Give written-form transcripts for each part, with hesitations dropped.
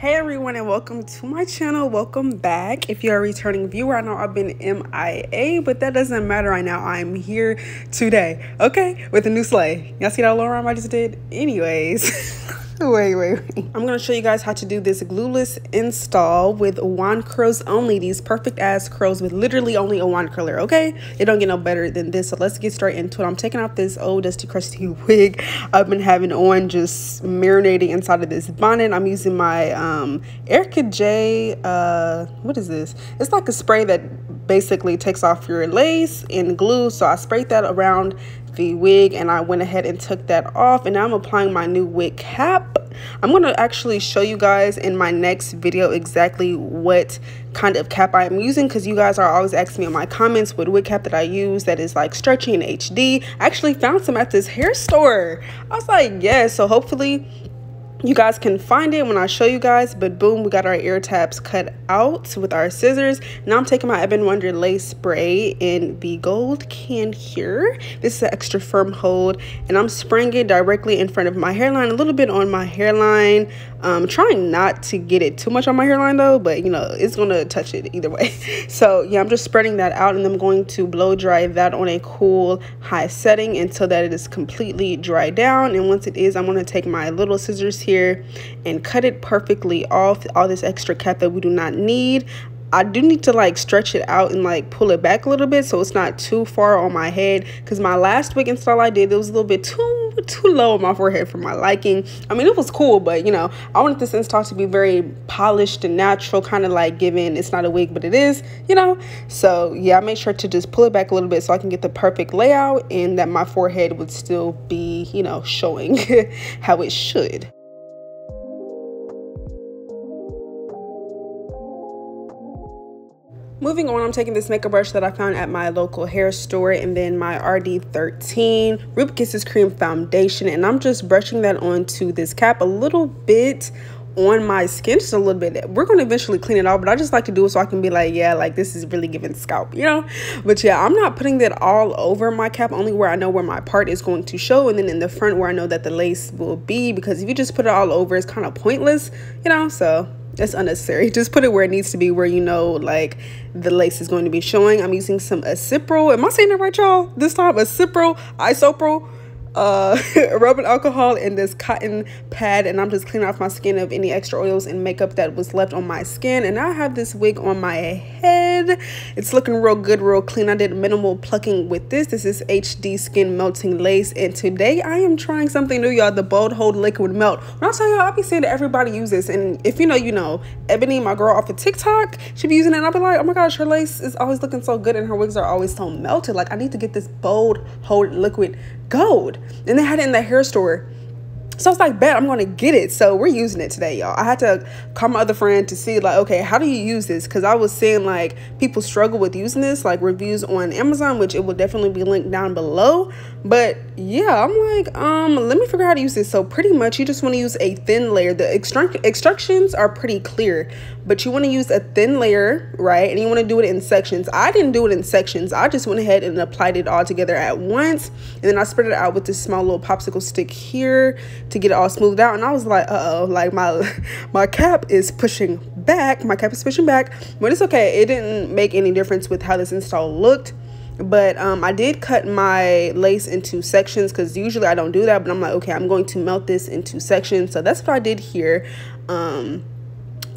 Hey everyone, and welcome to my channel. Welcome back. If you're a returning viewer, I know I've been MIA, but that doesn't matter right now. I'm here today, okay, with a new sleigh. Y'all see that little rhyme I just did? Anyways. Wait. I'm going to show you guys how to do this glueless install with wand curls only. These perfect ass curls with literally only a wand curler, okay? It don't get no better than this. So let's get straight into it. I'm taking off this old dusty crusty wig I've been having on, just marinating inside of this bonnet. I'm using my Erica J, what is this? It's like a spray that basically takes off your lace and glue. So I sprayed that around the wig and I went ahead and took that off, and now I'm applying my new wig cap. I'm going to actually show you guys in my next video exactly what kind of cap I am using, because you guys are always asking me in my comments what wig cap that I use that is like stretchy and HD. I actually found some at this hair store. I was like, yes, so hopefully you guys can find it when I show you guys. But boom, we got our ear tabs cut out with our scissors. Now I'm taking my Ebon Wonder lace spray in the gold can here. This is an extra firm hold, and I'm spraying it directly in front of my hairline, a little bit on my hairline. Trying not to get it too much on my hairline though, but you know, it's gonna touch it either way. So yeah, I'm just spreading that out, and I'm going to blow dry that on a cool high setting until that it is completely dried down. And once it is, I'm going to take my little scissors here and cut it perfectly off, all this extra cap that we do not need. I do need to like stretch it out and like pull it back a little bit so it's not too far on my head, because my last wig install I did, it was a little bit too low on my forehead for my liking. I mean, it was cool, but you know, I wanted this install to be very polished and natural, kind of like giving it's not a wig but it is, you know. So yeah, I made sure to just pull it back a little bit so I can get the perfect layout and that my forehead would still be, you know, showing how it should. Moving on, I'm taking this makeup brush that I found at my local hair store, and then my RD13 Ruby Kisses Cream Foundation, and I'm just brushing that onto this cap a little bit on my skin, just a little bit. We're going to eventually clean it off, but I just like to do it so I can be like, yeah, like this is really giving scalp, you know. But yeah, I'm not putting that all over my cap, only where I know where my part is going to show, and then in the front where I know that the lace will be, because if you just put it all over, it's kind of pointless, you know. So that's unnecessary. Just put it where it needs to be, where you know like the lace is going to be showing. I'm using some Acipro. Am I saying that right, y'all? This time, Acipro, Isopro, rubbing alcohol in this cotton pad, and I'm just cleaning off my skin of any extra oils and makeup that was left on my skin. And now I have this wig on my head. It's looking real good, real clean. I did minimal plucking with this. This is HD Skin Melting Lace, and today I am trying something new, y'all. The Bold Hold Liquid Melt. When I tell y'all, I be seeing that everybody uses this, and if you know, you know. Ebony, my girl off of TikTok, she be using it, and I'll be like, oh my gosh, her lace is always looking so good and her wigs are always so melted. Like, I need to get this Bold Hold Liquid Gold. And they had it in the hair store, so I was like, bet I'm gonna get it. So we're using it today, y'all. I had to call my other friend to see like, okay, how do you use this? Because I was seeing like people struggle with using this, like reviews on Amazon, which it will definitely be linked down below. But yeah, I'm like, let me figure out how to use this. So pretty much you just want to use a thin layer. The instructions are pretty clear, but you want to use a thin layer, right? And you want to do it in sections. I didn't do it in sections. I just went ahead and applied it all together at once, and then I spread it out with this small little popsicle stick here to get it all smoothed out. And I was like, uh-oh, like my cap is pushing back. But it's okay. It didn't make any difference with how this install looked. But I did cut my lace into sections, because usually I don't do that, but I'm like, okay, I'm going to melt this into sections. So that's what I did here.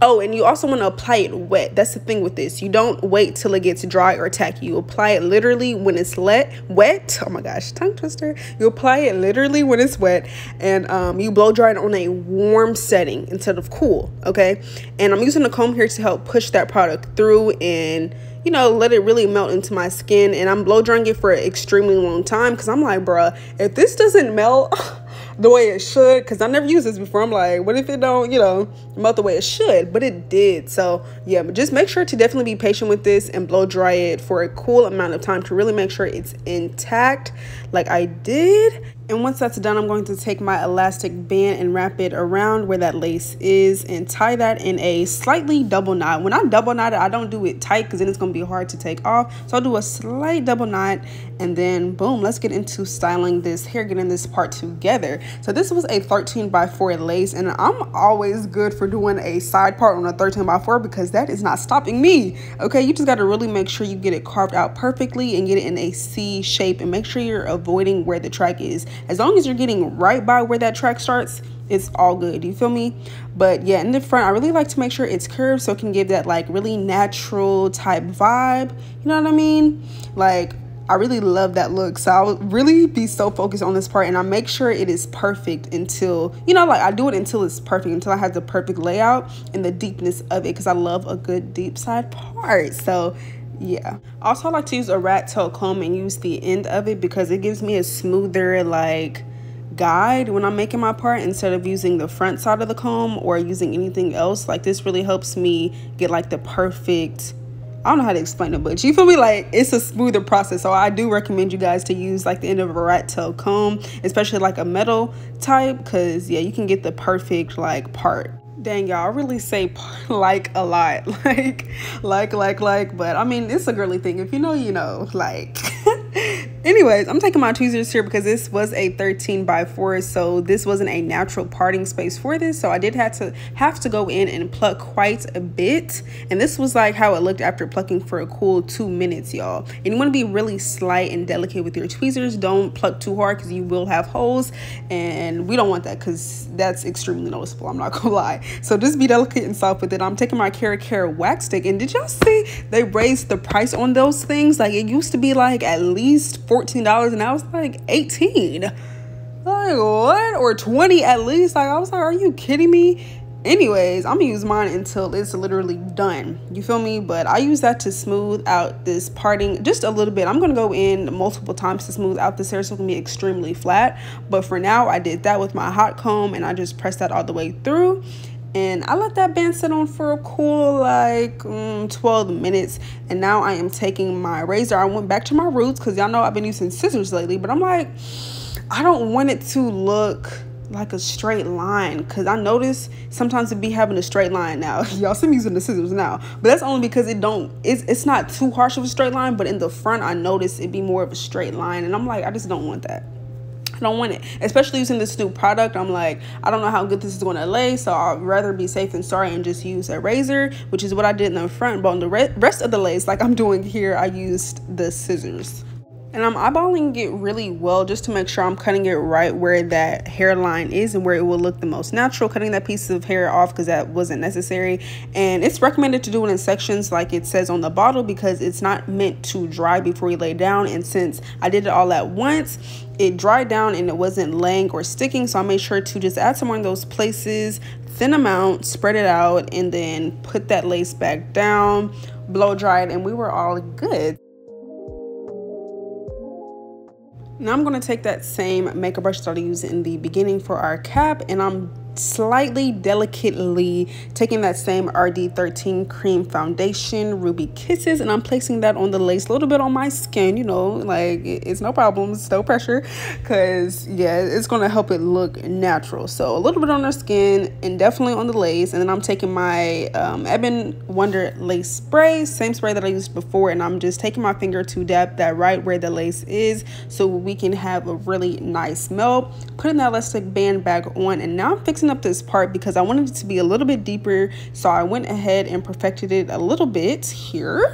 Oh, and you also want to apply it wet. That's the thing with this. You don't wait till it gets dry or tacky. You apply it literally when it's wet. Oh my gosh, tongue twister. You apply it literally when it's wet, and you blow dry it on a warm setting instead of cool, okay? And I'm using the comb here to help push that product through and, you know, let it really melt into my skin. And I'm blow drying it for an extremely long time, because I'm like, bruh, if this doesn't melt the way it should, because I never used this before, I'm like, what if it don't, you know, melt the way it should? But it did. So yeah, but just make sure to definitely be patient with this and blow dry it for a cool amount of time to really make sure it's intact like I did. And once that's done, I'm going to take my elastic band and wrap it around where that lace is and tie that in a slightly double knot. When I double knot it, I don't do it tight because then it's going to be hard to take off. So I'll do a slight double knot, and then boom, let's get into styling this hair, getting this part together. So this was a 13x4 lace, and I'm always good for doing a side part on a 13x4 because that is not stopping me. Okay, you just got to really make sure you get it carved out perfectly and get it in a C shape, and make sure you're avoiding where the track is. As long as you're getting right by where that track starts, it's all good, you feel me? But yeah, in the front, I really like to make sure it's curved so it can give that like really natural type vibe, you know what I mean? Like, I really love that look. So I'll really be so focused on this part, and I make sure it is perfect until, you know, like I do it until it's perfect, until I have the perfect layout and the deepness of it, because I love a good deep side part. So yeah, also I like to use a rat tail comb and use the end of it because it gives me a smoother like guide when I'm making my part, instead of using the front side of the comb or using anything else. Like, this really helps me get like the perfect, I don't know how to explain it, but you feel me? Like, it's a smoother process. So I do recommend you guys to use like the end of a rat tail comb, especially like a metal type, because yeah, you can get the perfect like part. Dang, y'all, I really say like a lot, like, but I mean, it's a girly thing. If you know, you know, like. Anyways, I'm taking my tweezers here because this was a 13x4, so this wasn't a natural parting space for this, so I did have to go in and pluck quite a bit. And this was like how it looked after plucking for a cool 2 minutes, y'all. And you want to be really slight and delicate with your tweezers. Don't pluck too hard because you will have holes, and we don't want that because that's extremely noticeable, I'm not gonna lie. So just be delicate and soft with it. I'm taking my Care wax stick, and did y'all see they raised the price on those things? Like, it used to be like at least $14 and now it's like 18. Like, what? Or 20 at least. Like, I was like, are you kidding me? Anyways, I'm gonna use mine until it's literally done, you feel me? But I use that to smooth out this parting just a little bit. I'm gonna go in multiple times to smooth out this hair so it can be extremely flat, but for now I did that with my hot comb and I just pressed that all the way through. And I let that band sit on for a cool like 12 minutes. And now I am taking my razor. I went back to my roots because y'all know I've been using scissors lately, but I'm like, I don't want it to look like a straight line, because I notice sometimes it be having a straight line now. Y'all see me using the scissors now, but that's only because it's not too harsh of a straight line, but in the front I notice it be more of a straight line, and I'm like, I just don't want that. I don't want it, especially using this new product. I'm like, I don't know how good this is going to lay, so I'd rather be safe than sorry and just use a razor, which is what I did in the front. But on the rest of the lace, like I'm doing here, I used the scissors. And I'm eyeballing it really well just to make sure I'm cutting it right where that hairline is and where it will look the most natural, cutting that piece of hair off because that wasn't necessary. And it's recommended to do it in sections like it says on the bottle, because it's not meant to dry before you lay down. And since I did it all at once, it dried down and it wasn't laying or sticking, so I made sure to just add some more in those places, thin amount, spread it out, and then put that lace back down, blow dry it, and we were all good. Now I'm going to take that same makeup brush that I used in the beginning for our cap, and I'm slightly delicately taking that same RD13 cream foundation, Ruby Kisses, and I'm placing that on the lace, a little bit on my skin, you know, like it's no problem, it's no pressure, because yeah, it's going to help it look natural. So a little bit on our skin and definitely on the lace. And then I'm taking my Ebon Wonder lace spray, same spray that I used before, and I'm just taking my finger to dab that right where the lace is so we can have a really nice melt. Putting that elastic band back on, and now I'm fixing up this part because I wanted it to be a little bit deeper, so I went ahead and perfected it a little bit here.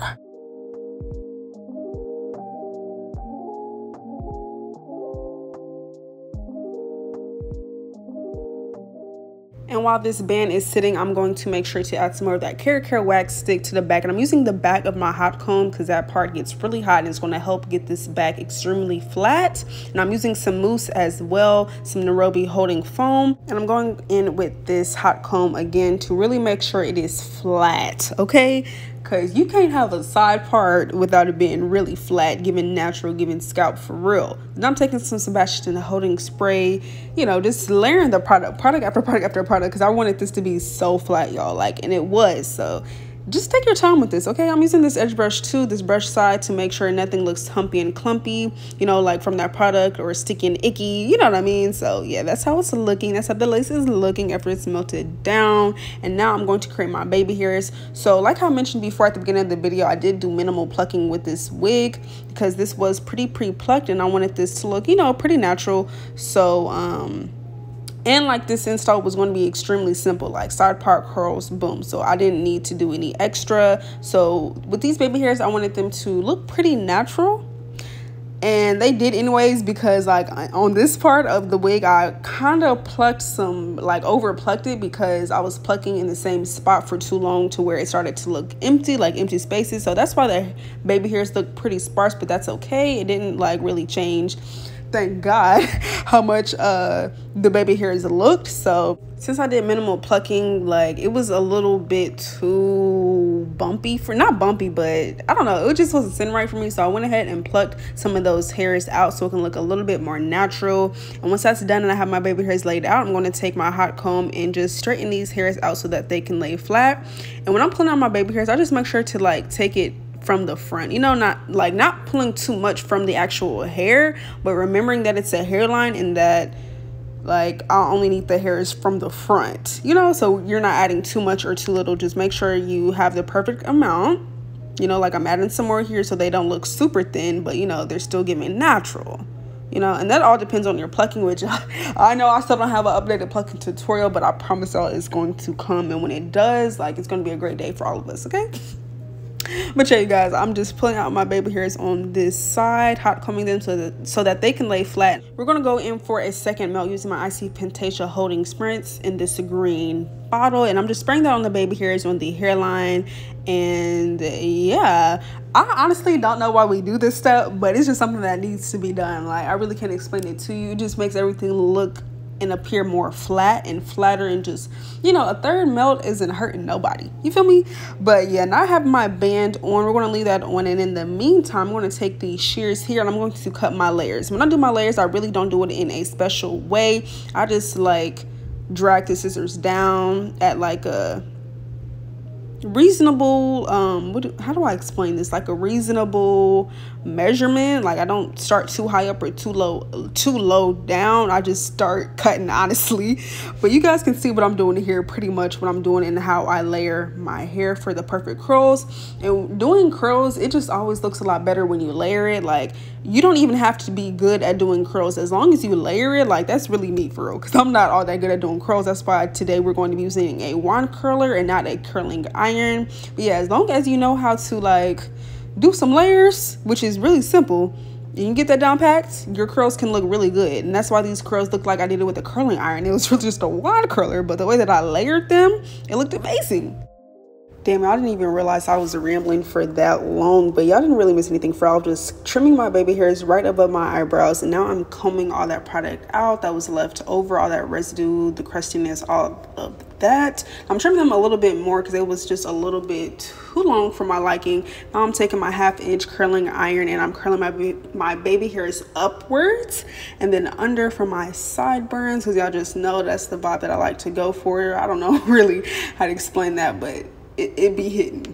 And while this band is sitting, I'm going to make sure to add some more of that Care wax stick to the back. And I'm using the back of my hot comb because that part gets really hot and it's going to help get this back extremely flat. And I'm using some mousse as well, some Nairobi holding foam. And I'm going in with this hot comb again to really make sure it is flat, okay? Because you can't have a side part without it being really flat, giving natural, giving scalp for real. And I'm taking some Sebastian holding spray, you know, just layering the product after product after product, because I wanted this to be so flat, y'all, like, and it was. So just take your time with this, okay? I'm using this edge brush too, this brush side, to make sure nothing looks humpy and clumpy, you know, like from that product, or sticky and icky, you know what I mean? So yeah, that's how it's looking. That's how the lace is looking after it's melted down. And now I'm going to create my baby hairs. So like I mentioned before at the beginning of the video, I did do minimal plucking with this wig because this was pretty pre-plucked and I wanted this to look, you know, pretty natural. So and like this install was going to be extremely simple, like side part curls, boom. So I didn't need to do any extra. So with these baby hairs, I wanted them to look pretty natural. And they did anyways, because like on this part of the wig, I kind of plucked some, like over plucked it, because I was plucking in the same spot for too long to where it started to look empty, like empty spaces. So that's why the baby hairs look pretty sparse, but that's okay. It didn't like really change, thank God, how much the baby hairs looked. So since I did minimal plucking, like it was a little bit too bumpy for, not bumpy, but I don't know, it just wasn't sitting right for me. So I went ahead and plucked some of those hairs out so it can look a little bit more natural. And once that's done and I have my baby hairs laid out, I'm going to take my hot comb and just straighten these hairs out so that they can lay flat. And when I'm pulling out my baby hairs, I just make sure to like take it from the front, you know, not pulling too much from the actual hair, but remembering that it's a hairline and that like I only need the hairs from the front, you know, so you're not adding too much or too little. Just make sure you have the perfect amount, you know, like I'm adding some more here so they don't look super thin, but you know, they're still giving natural, you know. And that all depends on your plucking, which I know I still don't have an updated plucking tutorial, but I promise y'all it's going to come. And when it does, like, it's going to be a great day for all of us, okay? But yeah, you guys, I'm just pulling out my baby hairs on this side, hot combing them so that they can lay flat. We're going to go in for a second melt using my IC Pentatio holding sprints in this green bottle, and I'm just spraying that on the baby hairs on the hairline. And yeah, I honestly don't know why we do this step, but it's just something that needs to be done. Like, I really can't explain it to you. It just makes everything look and appear more flat and flatter, and just, you know, a third melt isn't hurting nobody, you feel me? But yeah, now I have my band on. We're going to leave that on, and in the meantime, I'm going to take these shears here and I'm going to cut my layers. When I do my layers, I really don't do it in a special way. I just like drag the scissors down at like a reasonable how do I explain this, like a reasonable measurement. Like, I don't start too high up or too low down. I just start cutting, honestly. But you guys can see what I'm doing here, pretty much what I'm doing and how I layer my hair for the perfect curls. And doing curls, it just always looks a lot better when you layer it. Like, you don't even have to be good at doing curls, as long as you layer it. Like, that's really neat for real, because I'm not all that good at doing curls. That's why today we're going to be using a wand curler and not a curling iron. But yeah, as long as you know how to like do some layers, which is really simple, you can get that down packed, your curls can look really good. And that's why these curls look like I did it with a curling iron. It was really just a wand curler, but the way that I layered them, it looked amazing. Damn, I didn't even realize I was rambling for that long, but y'all didn't really miss anything. For I was just trimming my baby hairs right above my eyebrows, and now I'm combing all that product out that was left over, all that residue, the crustiness, all of that. I'm trimming them a little bit more because it was just a little bit too long for my liking. Now I'm taking my 1/2 inch curling iron and I'm curling my baby hairs upwards and then under for my sideburns, because y'all just know that's the vibe that I like to go for. I don't know really how to explain that, but it be hitting.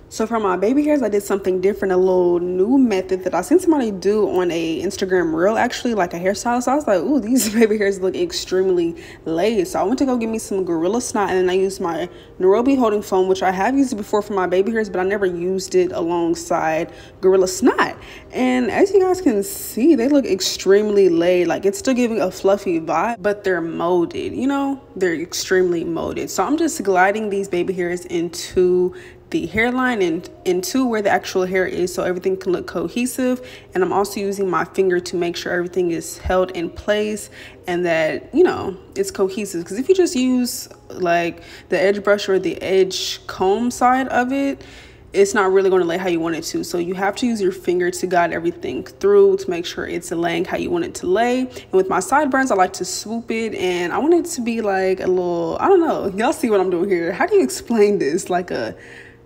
So for my baby hairs, I did something different, a little new method that I seen somebody do on a Instagram reel, actually, like a hairstylist. So I was like, ooh, these baby hairs look extremely laid. So I went to go get me some Gorilla Snot, and then I used my Nairobi holding foam, which I have used before for my baby hairs, but I never used it alongside Gorilla Snot. And as you guys can see, they look extremely laid. Like, it's still giving a fluffy vibe, but they're molded, you know, they're extremely molded. So I'm just gliding these baby hairs into the hairline and into where the actual hair is, so everything can look cohesive. And I'm also using my finger to make sure everything is held in place and that, you know, it's cohesive. Because if you just use like the edge brush or the edge comb side of it, it's not really going to lay how you want it to. So you have to use your finger to guide everything through to make sure it's laying how you want it to lay. And with my sideburns, I like to swoop it, and I want it to be like a little, I don't know, y'all see what I'm doing here. How do you explain this? Like a,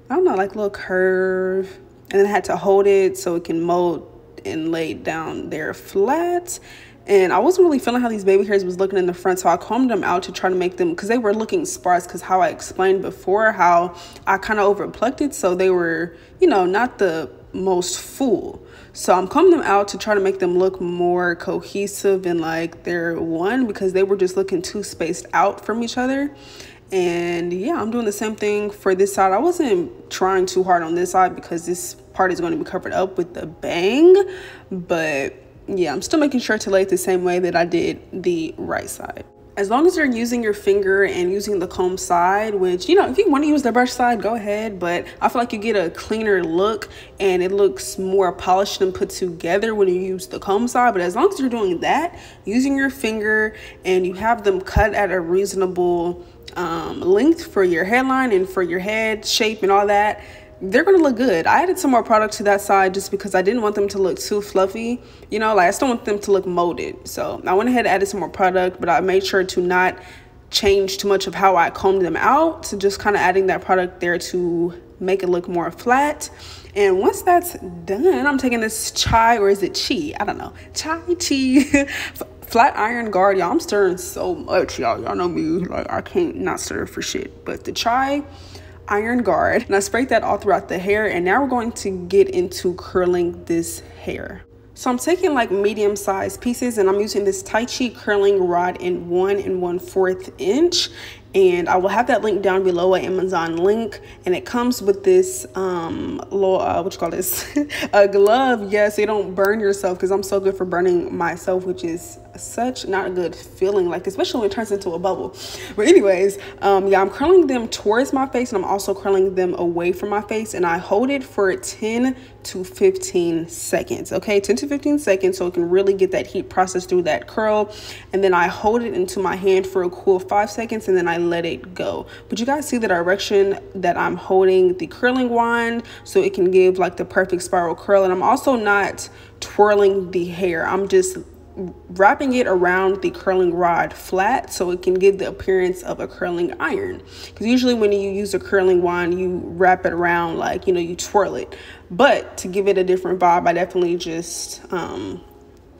I don't know, like a little curve. And then I had to hold it so it can mold and lay down there flat. And I wasn't really feeling how these baby hairs was looking in the front, so I combed them out to try to make them, because they were looking sparse, because how I explained before how I kind of over plucked it, so they were, you know, not the most full. So I'm combing them out to try to make them look more cohesive and like they're one, because they were just looking too spaced out from each other. And yeah, I'm doing the same thing for this side. I wasn't trying too hard on this side because this part is going to be covered up with the bang, but yeah, I'm still making sure to lay it the same way that I did the right side. As long as you're using your finger and using the comb side, which, you know, if you want to use the brush side, go ahead. But I feel like you get a cleaner look and it looks more polished and put together when you use the comb side. But as long as you're doing that, using your finger, and you have them cut at a reasonable length for your hairline and for your head shape and all that, they're gonna look good. I added some more product to that side just because I didn't want them to look too fluffy, you know, like I still want them to look molded. So I went ahead and added some more product, but I made sure to not change too much of how I combed them out, so just kind of adding that product there to make it look more flat. And once that's done, I'm taking this chai, or is it chi? I don't know, chi flat iron guard. Y'all, I'm stirring so much, y'all know me, like I can't not stir for shit. But the chai iron guard, and I sprayed that all throughout the hair. And now we're going to get into curling this hair. So I'm taking like medium sized pieces, and I'm using this Tai Chi curling rod in 1 1/4 inch. And I will have that link down below, an Amazon link, and it comes with this little what you call this a glove, yeah, so you don't burn yourself, because I'm so good for burning myself, which is such not a good feeling, like especially when it turns into a bubble. But anyways, yeah, I'm curling them towards my face, and I'm also curling them away from my face, and I hold it for 10 to 15 seconds. Okay, 10 to 15 seconds, so it can really get that heat process through that curl. And then I hold it into my hand for a cool 5 seconds, and then I let it go. But you guys see the direction that I'm holding the curling wand, so it can give like the perfect spiral curl. And I'm also not twirling the hair, I'm just wrapping it around the curling rod flat, so it can give the appearance of a curling iron. Because usually when you use a curling wand, you wrap it around, like, you know, you twirl it. But to give it a different vibe, I definitely just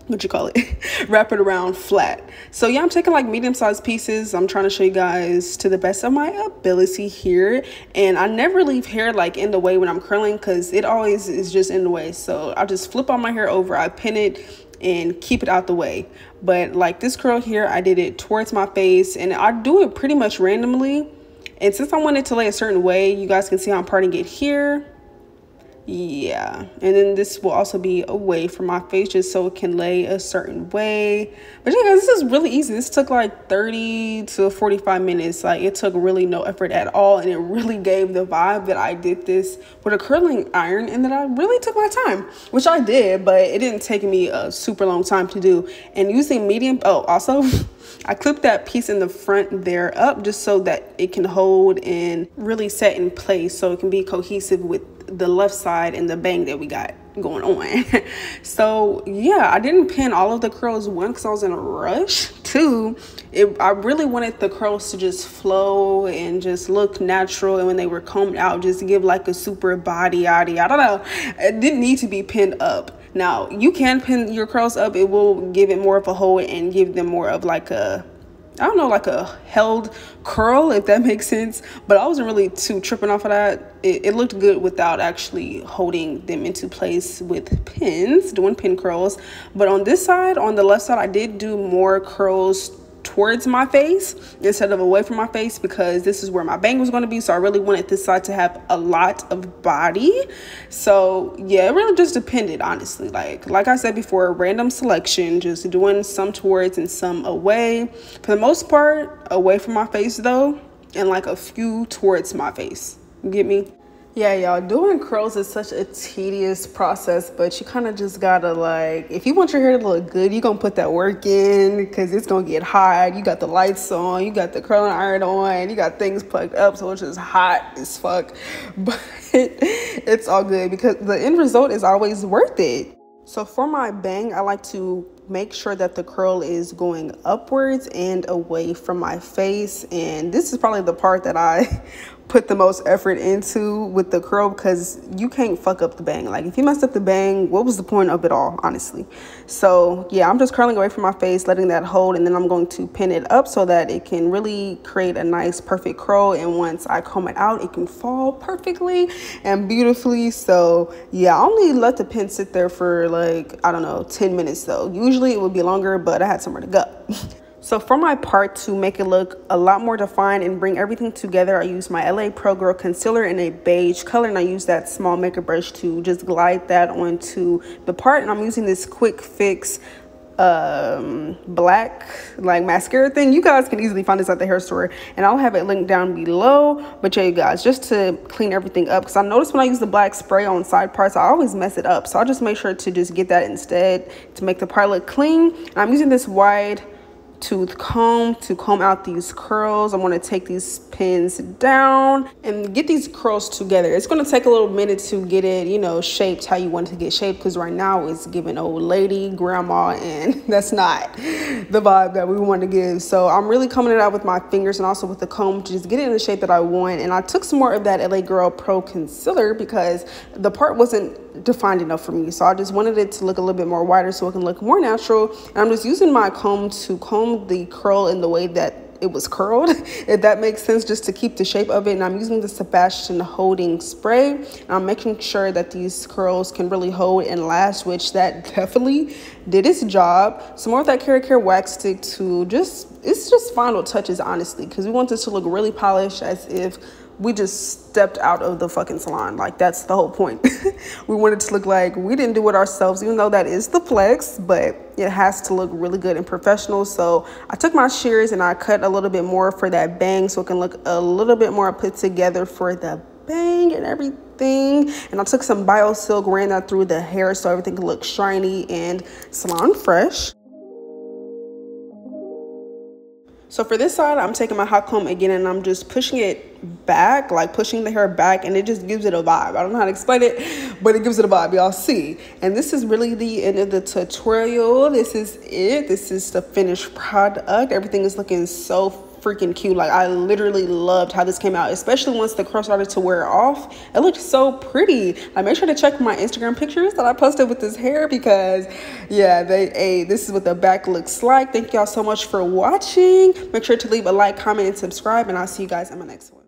what you call it wrap it around flat. So yeah, I'm taking like medium-sized pieces. I'm trying to show you guys to the best of my ability here, and I never leave hair like in the way when I'm curling, because it always is just in the way. So I just flip all my hair over, I pin it and keep it out the way. But like this curl here, I did it towards my face, and I do it pretty much randomly. And since I wanted to lay a certain way, you guys can see how I'm parting it here. Yeah, and then this will also be away from my face, just so it can lay a certain way. But yeah, guys, this is really easy. This took like 30 to 45 minutes. Like, it took really no effort at all, and it really gave the vibe that I did this with a curling iron, and that I really took my time, which I did, but it didn't take me a super long time to do. And using medium, oh, also I clipped that piece in the front there up, just so that it can hold and really set in place, so it can be cohesive with the left side and the bang that we got going on. So yeah, I didn't pin all of the curls, one, because I was in a rush, two, I really wanted the curls to just flow and just look natural, and when they were combed out, just give like a super body yaddy. I don't know, it didn't need to be pinned up. Now you can pin your curls up, it will give it more of a hold and give them more of like a, I don't know, like a held curl, if that makes sense. But I wasn't really too tripping off of that. It looked good without actually holding them into place with pins, doing pin curls. But on this side, on the left side, I did do more curls towards my face instead of away from my face, because this is where my bang was going to be. So I really wanted this side to have a lot of body. So yeah, it really just depended, honestly. Like I said before, random selection, just doing some towards and some away. For the most part, away from my face though, and like a few towards my face. You get me? Yeah, y'all, doing curls is such a tedious process, but you kind of just gotta, like, if you want your hair to look good, you're gonna put that work in, because it's gonna get hot. You got the lights on, you got the curling iron on, you got things plugged up, so it's just hot as fuck. But it's all good, because the end result is always worth it. So for my bang, I like to make sure that the curl is going upwards and away from my face. And this is probably the part that I put the most effort into with the curl, because you can't fuck up the bang. Like, if you messed up the bang, what was the point of it all, honestly? So yeah, I'm just curling away from my face, letting that hold, and then I'm going to pin it up so that it can really create a nice perfect curl. And once I comb it out, it can fall perfectly and beautifully. So yeah, I only let the pin sit there for like, I don't know, 10 minutes though. Usually it would be longer, but I had somewhere to go. So for my part, to make it look a lot more defined and bring everything together, I use my LA Pro Girl concealer in a beige color, and I use that small makeup brush to just glide that onto the part. And I'm using this quick fix black like mascara thing. You guys can easily find this at the hair store, and I'll have it linked down below. But yeah, you guys, just to clean everything up, because I noticed when I use the black spray on side parts, I always mess it up. So I'll just make sure to just get that instead to make the part look clean. And I'm using this wide tooth comb to comb out these curls. I'm going to take these pins down and get these curls together. It's going to take a little minute to get it, you know, shaped how you want it to get shaped, because right now it's giving old lady, grandma, and that's not the vibe that we want to give. So I'm really combing it out with my fingers and also with the comb to just get it in the shape that I want. And I took some more of that LA Girl Pro concealer because the part wasn't defined enough for me, so I just wanted it to look a little bit more wider so it can look more natural. And I'm just using my comb to comb the curl in the way that it was curled, if that makes sense, just to keep the shape of it. And I'm using the Sebastian holding spray, and I'm making sure that these curls can really hold and last, which that definitely did its job. Some more of that Care wax stick to it's just final touches, honestly, because we want this to look really polished, as if we just stepped out of the fucking salon. Like, that's the whole point. We want it to look like we didn't do it ourselves, even though that is the flex, but it has to look really good and professional. So I took my shears and I cut a little bit more for that bang, so it can look a little bit more put together for the bang and everything. And I took some bio silk, ran that through the hair so everything can look shiny and salon fresh. So for this side, I'm taking my hot comb again, and I'm just pushing it back, like pushing the hair back, and it just gives it a vibe. I don't know how to explain it, but it gives it a vibe, y'all see. And this is really the end of the tutorial. This is it. This is the finished product. Everything is looking so freaking cute. Like, I literally loved how this came out, especially once the curl started to wear off. It looked so pretty. Like, make sure to check my Instagram pictures that I posted with this hair, because yeah, this is what the back looks like. Thank y'all so much for watching. Make sure to leave a like, comment, and subscribe, and I'll see you guys in my next one.